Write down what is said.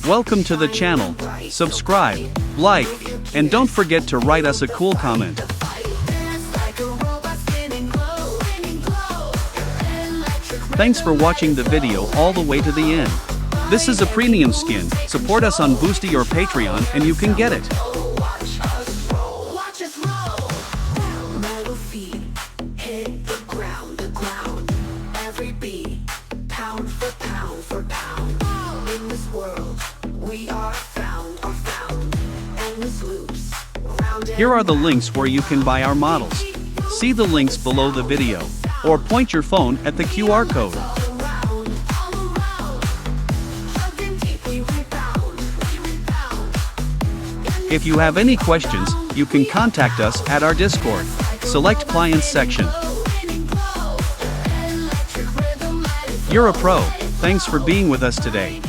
Welcome to the channel. Subscribe, like, and don't forget to write us a cool comment. Thanks for watching the video all the way to the end. This is a premium skin. Support us on Boosty or Patreon and you can get it. Here are the links where you can buy our models. See the links below the video, or point your phone at the QR code. If you have any questions, you can contact us at our Discord. Select Clients section. You're a pro. Thanks for being with us today.